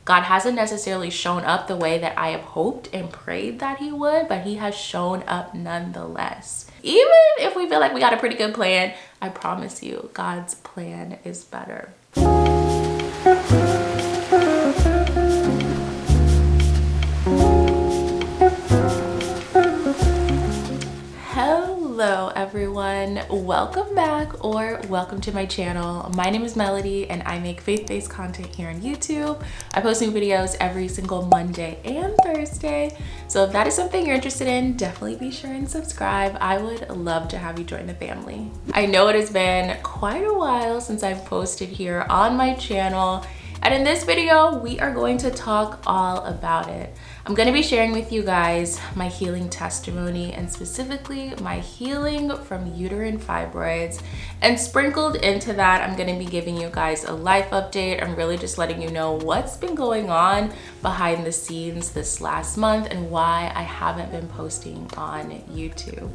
God hasn't necessarily shown up the way that I have hoped and prayed that he would, but he has shown up nonetheless. Even if we feel like we got a pretty good plan, I promise you, God's plan is better. Hello everyone, welcome back or welcome to my channel. My name is Melody and I make faith-based content here on YouTube. I post new videos every single Monday and Thursday. So if that is something you're interested in, definitely be sure and subscribe. I would love to have you join the family. I know it has been quite a while since I've posted here on my channel. And in this video, we are going to talk all about it. I'm going to be sharing with you guys my healing testimony and specifically my healing from uterine fibroids. And sprinkled into that, I'm going to be giving you guys a life update. I'm really just letting you know what's been going on behind the scenes this last month and why I haven't been posting on YouTube.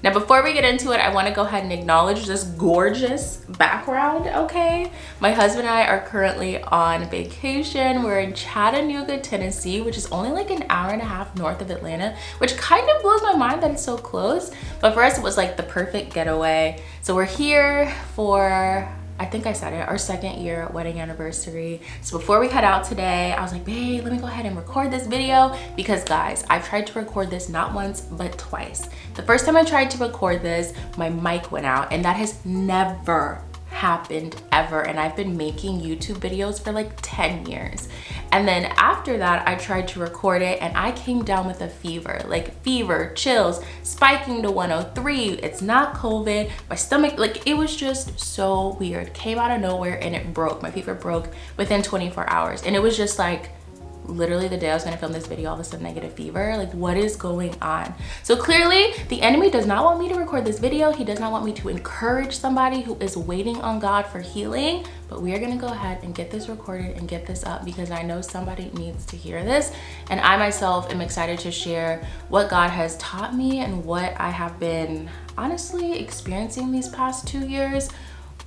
Now, before we get into it, I want to go ahead and acknowledge this gorgeous background, okay? My husband and I are currently on vacation. We're in Chattanooga, Tennessee, which is only like an hour and a half north of Atlanta, which kind of blows my mind that it's so close. But for us, it was like the perfect getaway. So we're here for, I think I said it, our 2nd year wedding anniversary. So before we head out today, I was like, babe, let me go ahead and record this video because guys, I've tried to record this not once, but twice. The first time I tried to record this, my mic went out and that has never happened ever. And I've been making YouTube videos for like 10 years. And then after that, I tried to record it and I came down with a fever, like fever, chills, spiking to 103. It's not COVID. My stomach, like it was just so weird. Came out of nowhere and it broke. My fever broke within 24 hours. And it was just like, literally the day I was gonna film this video, all of a sudden I get a fever. Like, what is going on? So clearly the enemy does not want me to record this video. He does not want me to encourage somebody who is waiting on God for healing, but we are gonna go ahead and get this recorded and get this up because I know somebody needs to hear this. And I myself am excited to share what God has taught me and what I have been honestly experiencing these past 2 years,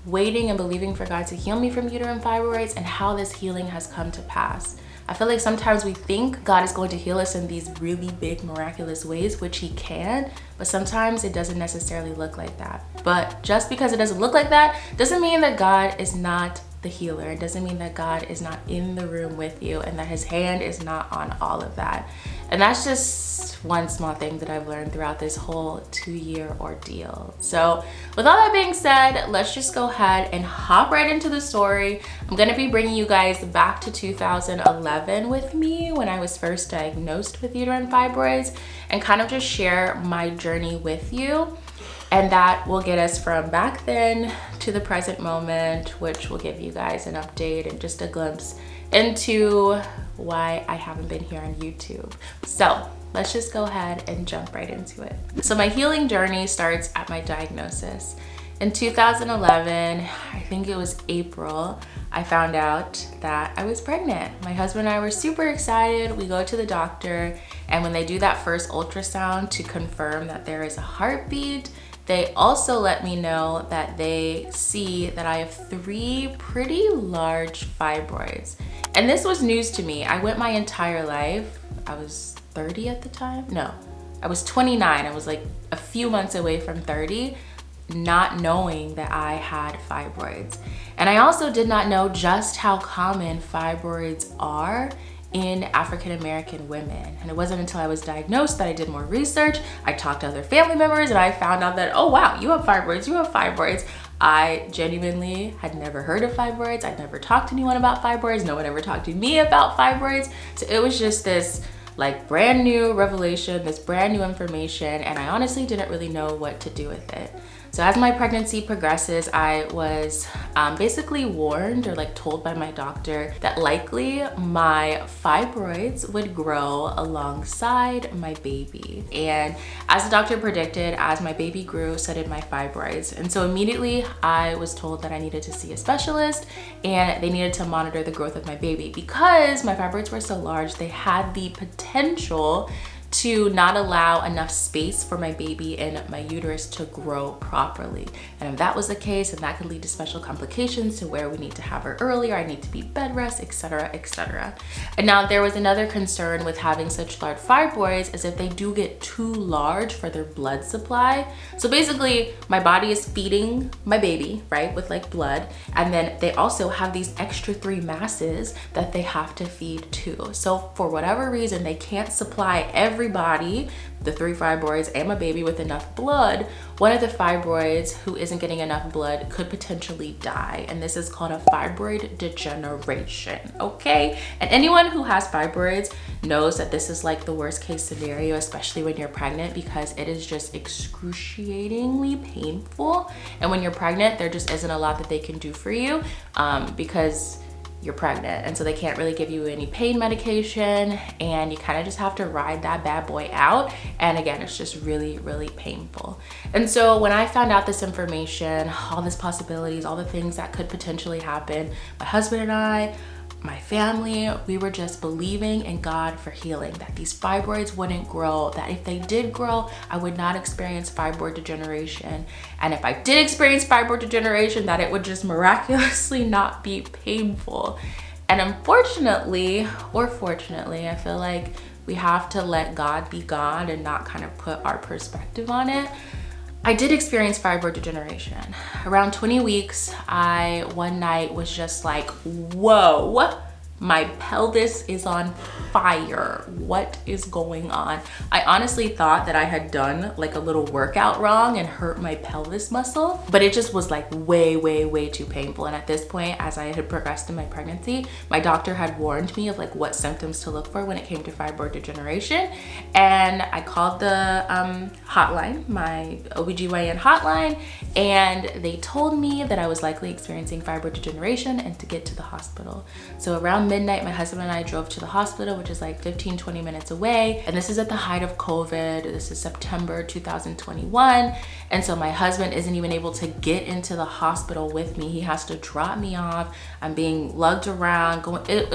waiting and believing for God to heal me from uterine fibroids and how this healing has come to pass. I feel like sometimes we think God is going to heal us in these really big miraculous ways, which he can, but sometimes it doesn't necessarily look like that. But just because it doesn't look like that doesn't mean that God is not the healer. It doesn't mean that God is not in the room with you and that his hand is not on all of that. And that's just one small thing that I've learned throughout this whole 2-year ordeal. So with all that being said, let's just go ahead and hop right into the story. I'm gonna be bringing you guys back to 2011 with me when I was first diagnosed with uterine fibroids and kind of just share my journey with you. And that will get us from back then to the present moment, which will give you guys an update and just a glimpse into why I haven't been here on YouTube. So let's just go ahead and jump right into it. So my healing journey starts at my diagnosis. In 2011, I think it was April, I found out that I was pregnant. My husband and I were super excited. We go to the doctor, and when they do that first ultrasound to confirm that there is a heartbeat, they also let me know that they see that I have 3 pretty large fibroids. And this was news to me. I went my entire life, I was 30 at the time? No, I was 29. I was like a few months away from 30, not knowing that I had fibroids. And I also did not know just how common fibroids are in African-American women. And it wasn't until I was diagnosed that I did more research. I talked to other family members and I found out that, oh wow, you have fibroids, you have fibroids. I genuinely had never heard of fibroids. I'd never talked to anyone about fibroids. No one ever talked to me about fibroids. So it was just this like brand new revelation, this brand new information, and I honestly didn't really know what to do with it. So as my pregnancy progresses, I was basically warned or like told by my doctor that likely my fibroids would grow alongside my baby. And as the doctor predicted, as my baby grew, so did my fibroids. And so immediately I was told that I needed to see a specialist and they needed to monitor the growth of my baby because my fibroids were so large, they had the potential to not allow enough space for my baby in my uterus to grow properly. And if that was the case, then that could lead to special complications to where we need to have her earlier, I need to be bed rest, etc., etc. And now there was another concern with having such large fibroids is if they do get too large for their blood supply. So basically my body is feeding my baby, right, with like blood, and then they also have these extra 3 masses that they have to feed too. So for whatever reason, they can't supply everybody, the 3 fibroids and my baby, with enough blood. One of the fibroids who isn't getting enough blood could potentially die. And this is called a fibroid degeneration, okay? And anyone who has fibroids knows that this is like the worst case scenario, especially when you're pregnant, because it is just excruciatingly painful. And when you're pregnant, there just isn't a lot that they can do for you because you're pregnant, and so they can't really give you any pain medication, and you kind of just have to ride that bad boy out. And again, it's just really, really painful. And so when I found out this information, all these possibilities, all the things that could potentially happen, my husband and I, my family, we were just believing in God for healing, that these fibroids wouldn't grow, that if they did grow, I would not experience fibroid degeneration. And if I did experience fibroid degeneration, that it would just miraculously not be painful. And unfortunately, or fortunately, I feel like we have to let God be God and not kind of put our perspective on it. I did experience fibroid degeneration. Around 20 weeks, I one night was just like, whoa, my pelvis is on fire. What is going on? I honestly thought that I had done like a little workout wrong and hurt my pelvis muscle, but it just was like way, way, way too painful. And at this point, as I had progressed in my pregnancy, my doctor had warned me of like what symptoms to look for when it came to fibroid degeneration. And I called the hotline, my OBGYN hotline, and they told me that I was likely experiencing fibroid degeneration and to get to the hospital. So around midnight, my husband and I drove to the hospital, which is like 15-20 minutes away. And this is at the height of COVID. This is September 2021. And so my husband isn't even able to get into the hospital with me. He has to drop me off. I'm being lugged around. It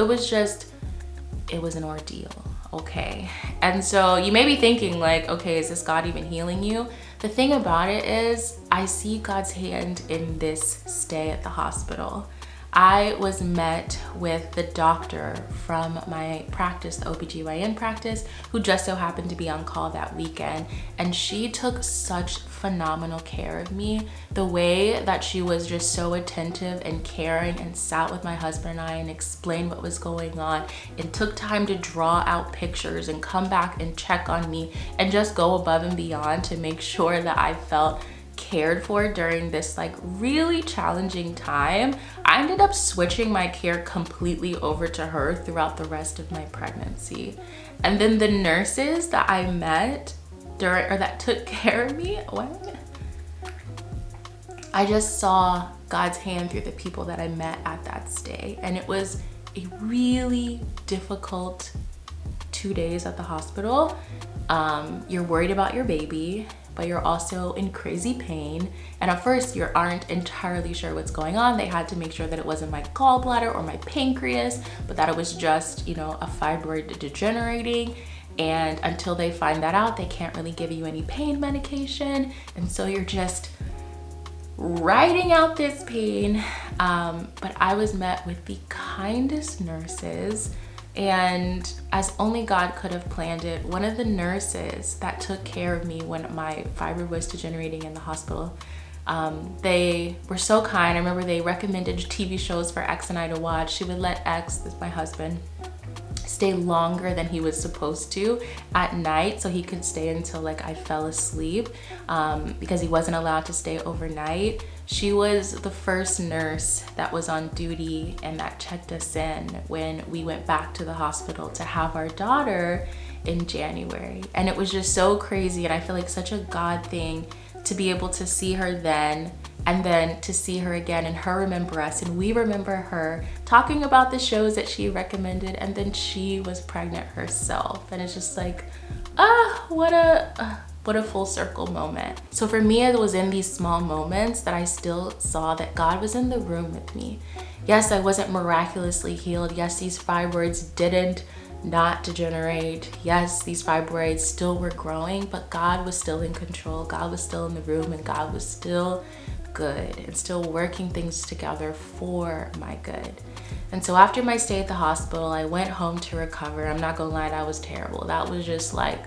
was an ordeal, okay? And so you may be thinking like, okay, is this God even healing you? The thing about it is I see God's hand in this stay at the hospital. I was met with the doctor from my practice, the OBGYN practice, who just so happened to be on call that weekend. And she took such phenomenal care of me. The way that she was just so attentive and caring and sat with my husband and I and explained what was going on and took time to draw out pictures and come back and check on me and just go above and beyond to make sure that I felt cared for during this like really challenging time. I ended up switching my care completely over to her throughout the rest of my pregnancy. And then the nurses that I met that took care of me, I just saw God's hand through the people that I met at that stay. And it was a really difficult 2 days at the hospital. You're worried about your baby, but you're also in crazy pain. And at first you aren't entirely sure what's going on. They had to make sure that it wasn't my gallbladder or my pancreas, but that it was just, a fibroid degenerating. And until they find that out, they can't really give you any pain medication. And so you're just riding out this pain. But I was met with the kindest nurses, and as only God could have planned it, one of the nurses that took care of me when my fibroid was degenerating in the hospital, they were so kind. I remember they recommended TV shows for X and I to watch. She would let X, that's my husband, stay longer than he was supposed to at night so he could stay until like I fell asleep, because he wasn't allowed to stay overnight. She was the first nurse that was on duty and that checked us in when we went back to the hospital to have our daughter in January. And it was just so crazy, and I feel like such a God thing to be able to see her then, and then to see her again and her remember us and we remember her, talking about the shows that she recommended, and then she was pregnant herself. And it's just like, what a full circle moment. So for me, it was in these small moments that I still saw that God was in the room with me. Yes, I wasn't miraculously healed. Yes, these fibroids didn't not degenerate. Yes, these fibroids still were growing, but God was still in control. God was still in the room, and God was still good and still working things together for my good. And so after my stay at the hospital, I went home to recover. I'm not gonna lie, that was terrible. That was just like,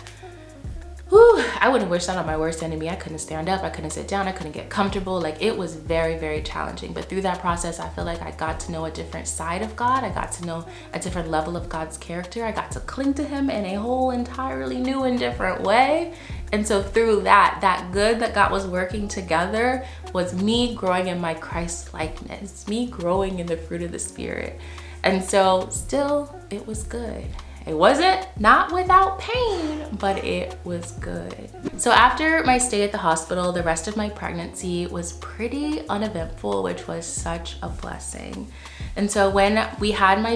whew, I wouldn't wish that on my worst enemy. I couldn't stand up, I couldn't sit down, I couldn't get comfortable. Like, it was very, very challenging. But through that process, I feel like I got to know a different side of God. I got to know a different level of God's character. I got to cling to him in a whole entirely new and different way. And so through that good that God was working together was me growing in my Christ likeness, me growing in the fruit of the Spirit. And so still, it was good. It wasn't not without pain, but it was good. So after my stay at the hospital, the rest of my pregnancy was pretty uneventful, which was such a blessing. And so when I had my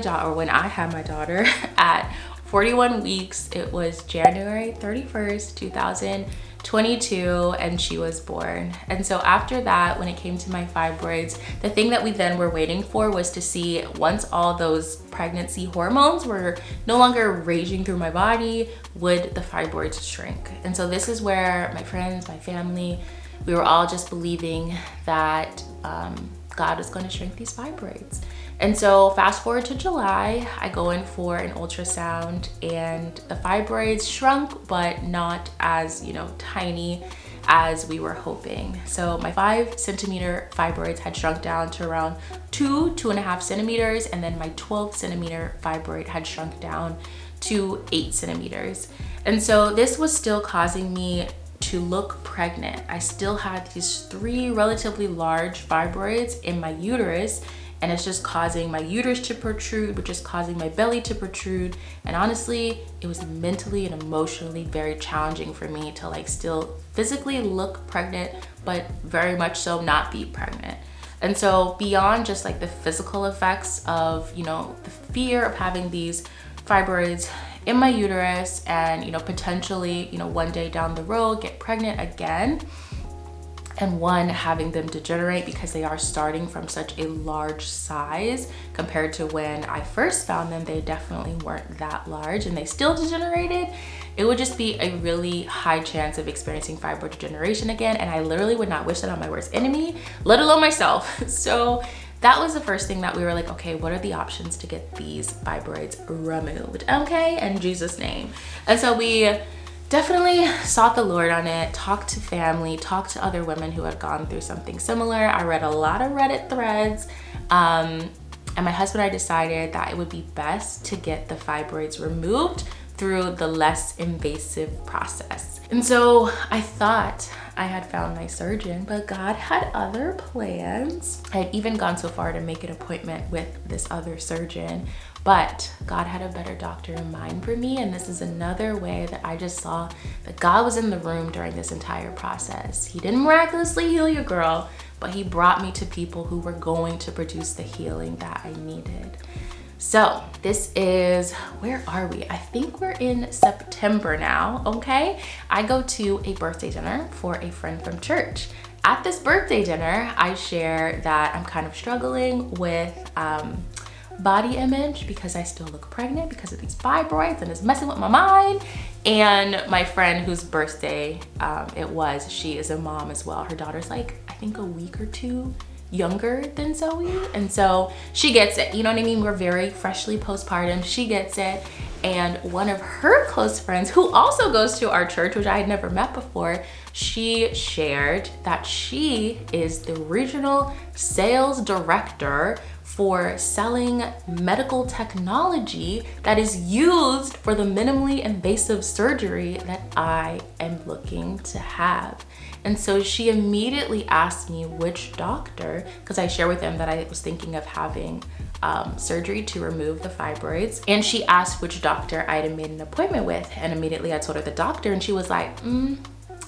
daughter at 41 weeks, it was January 31st, 2022, and she was born. And so after that, when it came to my fibroids, the thing that we then were waiting for was to see, once all those pregnancy hormones were no longer raging through my body, would the fibroids shrink? And so this is where my friends, my family, we were all just believing that God was going to shrink these fibroids. And so fast forward to July, I go in for an ultrasound, and the fibroids shrunk, but not as, tiny as we were hoping. So my 5-centimeter fibroids had shrunk down to around 2.5 centimeters, and then my 12-centimeter fibroid had shrunk down to 8 centimeters. And so this was still causing me to look pregnant. I still had these 3 relatively large fibroids in my uterus, and it's just causing my uterus to protrude, which is causing my belly to protrude. And honestly, it was mentally and emotionally very challenging for me to still physically look pregnant, but very much so not be pregnant. And so beyond just the physical effects of, the fear of having these fibroids in my uterus and, potentially, one day down the road get pregnant again, and having them degenerate because they are starting from such a large size compared to when I first found them. They definitely weren't that large, and they still degenerated. It would just be a really high chance of experiencing fibroid degeneration again, and I literally would not wish that on my worst enemy, let alone myself. So that was the first thing that we were like, okay, what are the options to get these fibroids removed? Okay, in Jesus' name. And so we definitely sought the Lord on it, talked to family, talked to other women who had gone through something similar. I read a lot of Reddit threads, and my husband and I decided that it would be best to get the fibroids removed through the less invasive process. And so I thought I had found my surgeon, but God had other plans. I had even gone so far to make an appointment with this other surgeon, but God had a better doctor in mind for me. And this is another way that I just saw that God was in the room during this entire process. He didn't miraculously heal your girl, but he brought me to people who were going to produce the healing that I needed. So this is, where are we? I think we're in September now, okay? I go to a birthday dinner for a friend from church. At this birthday dinner, I share that I'm kind of struggling with body image because I still look pregnant because of these fibroids, and it's messing with my mind. And my friend whose birthday it was, she is a mom as well. Her daughter's I think a week or 2 younger than Zoe, and so she gets it, you know what I mean? We're very freshly postpartum. She gets it, and one of her close friends who also goes to our church, which I had never met before, she shared that she is the regional sales director for selling medical technology that is used for the minimally invasive surgery that I am looking to have. And so she immediately asked me which doctor, because I share with them that I was thinking of having surgery to remove the fibroids. And she asked which doctor I had made an appointment with. And immediately I told her the doctor, and she was like,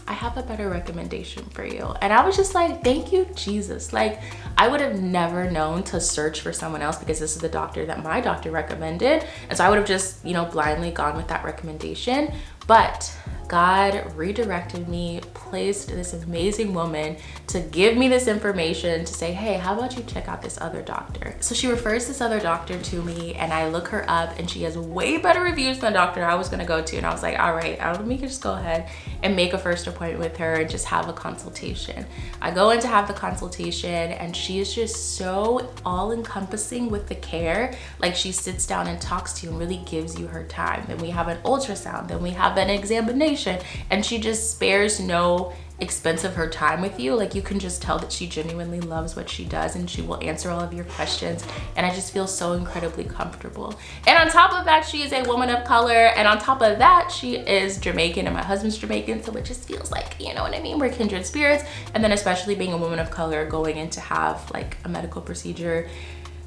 I have a better recommendation for you. And I was just like, thank you, Jesus. I would have never known to search for someone else because this is the doctor that my doctor recommended. And so I would have just, blindly gone with that recommendation. But God redirected me, placed this amazing woman to give me this information to say, hey, how about you check out this other doctor? So she refers this other doctor to me, and I look her up, and she has way better reviews than the doctor I was gonna go to. And I was like, all right, let me just go ahead and make a first appointment with her and just have a consultation. I go in to have the consultation, and she is just so all-encompassing with the care. Like, she sits down and talks to you and really gives you her time. Then we have an ultrasound, then we have an examination, and she just spares no expense of her time with you. Like, you can just tell that she genuinely loves what she does, and she will answer all of your questions, and I just feel so incredibly comfortable. And on top of that, she is a woman of color, and on top of that, she is Jamaican, and my husband's Jamaican, so it just feels like, you know what I mean, we're kindred spirits. And then especially being a woman of color, going in to have like a medical procedure,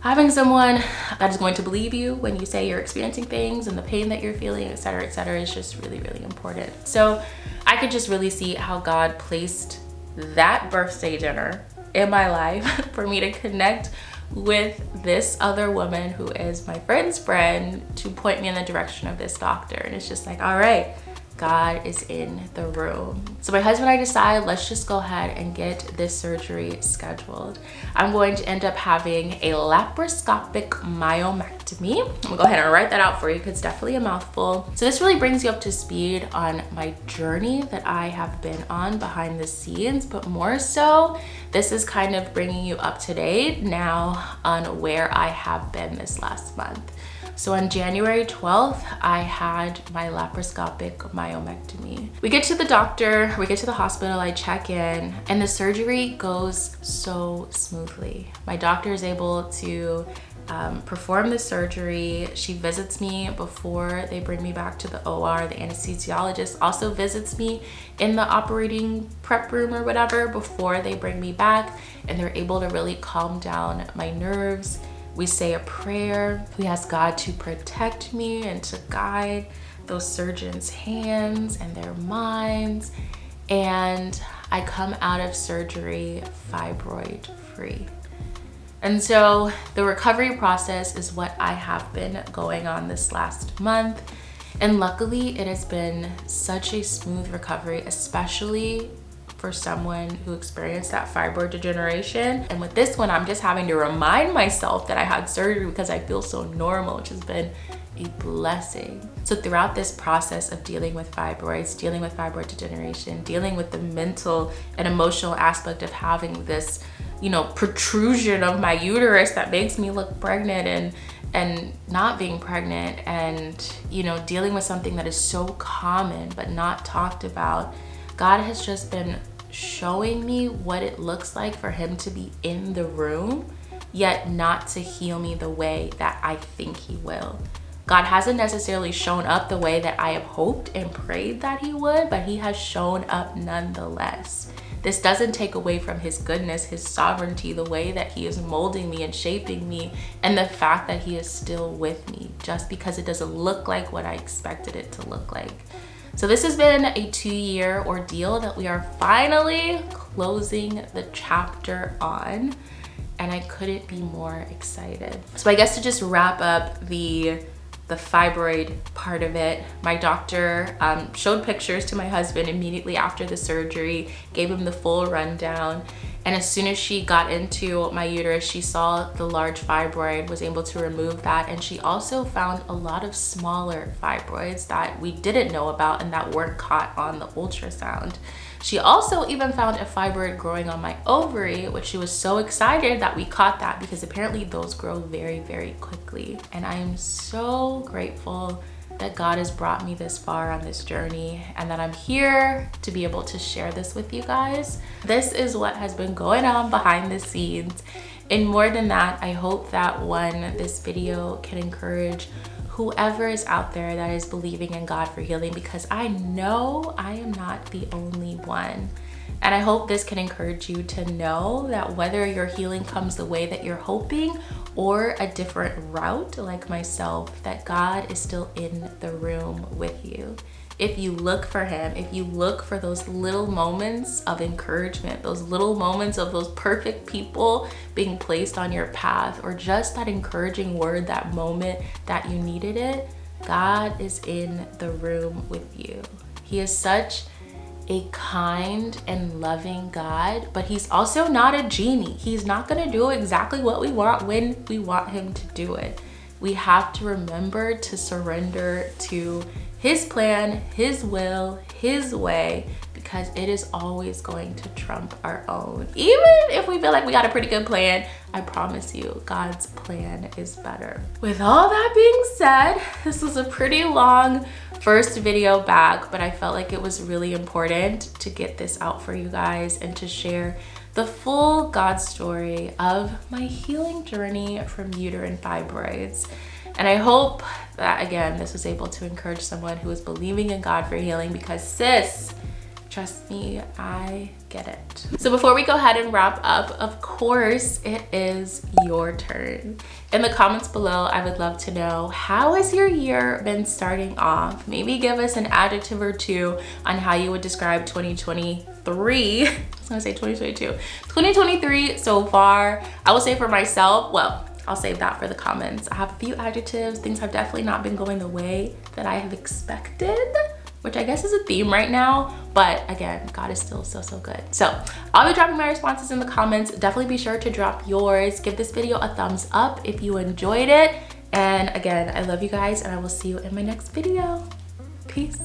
having someone that is going to believe you when you say you're experiencing things and the pain that you're feeling, et cetera, is just really, really important. So I could just really see how God placed that birthday dinner in my life for me to connect with this other woman who is my friend's friend to point me in the direction of this doctor. And it's just like, all right, God is in the room. So my husband and I decide, let's just go ahead and get this surgery scheduled. I'm going to end up having a laparoscopic myomectomy. I'm gonna go ahead and write that out for you because it's definitely a mouthful. So this really brings you up to speed on my journey that I have been on behind the scenes, but more so, this is kind of bringing you up to date now on where I have been this last month. So on January 12th, I had my laparoscopic myomectomy. We get to the doctor, we get to the hospital, I check in, and the surgery goes so smoothly. My doctor is able to perform the surgery. She visits me before they bring me back to the OR. The anesthesiologist also visits me in the operating prep room or whatever before they bring me back, and they're able to really calm down my nerves. We say a prayer. We ask God to protect me and to guide those surgeons' hands and their minds. And I come out of surgery fibroid free. And so the recovery process is what I have been going on this last month. And luckily it has been such a smooth recovery, especially for someone who experienced that fibroid degeneration. And with this one, I'm just having to remind myself that I had surgery because I feel so normal, which has been a blessing. So throughout this process of dealing with fibroids, dealing with fibroid degeneration, dealing with the mental and emotional aspect of having this, you know, protrusion of my uterus that makes me look pregnant and not being pregnant, and, you know, dealing with something that is so common but not talked about, God has just been showing me what it looks like for him to be in the room, yet not to heal me the way that I think he will. God hasn't necessarily shown up the way that I have hoped and prayed that he would, but he has shown up nonetheless. This doesn't take away from his goodness, his sovereignty, the way that he is molding me and shaping me, and the fact that he is still with me, just because it doesn't look like what I expected it to look like. So this has been a 2-year ordeal that we are finally closing the chapter on, and I couldn't be more excited. So I guess to just wrap up the fibroid part of it, my doctor showed pictures to my husband immediately after the surgery, gave him the full rundown. And as soon as she got into my uterus, she saw the large fibroid, was able to remove that. And she also found a lot of smaller fibroids that we didn't know about and that weren't caught on the ultrasound. She also even found a fibroid growing on my ovary, which she was so excited that we caught that because apparently those grow very, very quickly. And I am so grateful that God has brought me this far on this journey and that I'm here to be able to share this with you guys. This is what has been going on behind the scenes. And more than that, I hope that this video can encourage whoever is out there that is believing in God for healing, because I know I am not the only one. And I hope this can encourage you to know that whether your healing comes the way that you're hoping or a different route like myself, that God is still in the room with you. If you look for him, if you look for those little moments of encouragement, those little moments of those perfect people being placed on your path, or just that encouraging word, that moment that you needed it, God is in the room with you. He is such a kind and loving God, but he's also not a genie. He's not gonna do exactly what we want when we want him to do it. We have to remember to surrender to his plan, his will, his way, because it is always going to trump our own. Even if we feel like we got a pretty good plan, I promise you, God's plan is better. With all that being said, this was a pretty long first video back, but I felt like it was really important to get this out for you guys and to share the full God story of my healing journey from uterine fibroids. And I hope that, again, this was able to encourage someone who is believing in God for healing, because sis, trust me, I get it. So before we go ahead and wrap up, of course, it is your turn. In the comments below, I would love to know, how has your year been starting off? Maybe give us an adjective or two on how you would describe 2023. I was gonna say 2022. 2023 so far. I will say for myself, well, I'll save that for the comments. I have a few adjectives. Things have definitely not been going the way that I have expected, which I guess is a theme right now, but again, God is still so good. So I'll be dropping my responses in the comments. Definitely be sure to drop yours. Give this video a thumbs up if you enjoyed it. And again, I love you guys, and I will see you in my next video. Peace.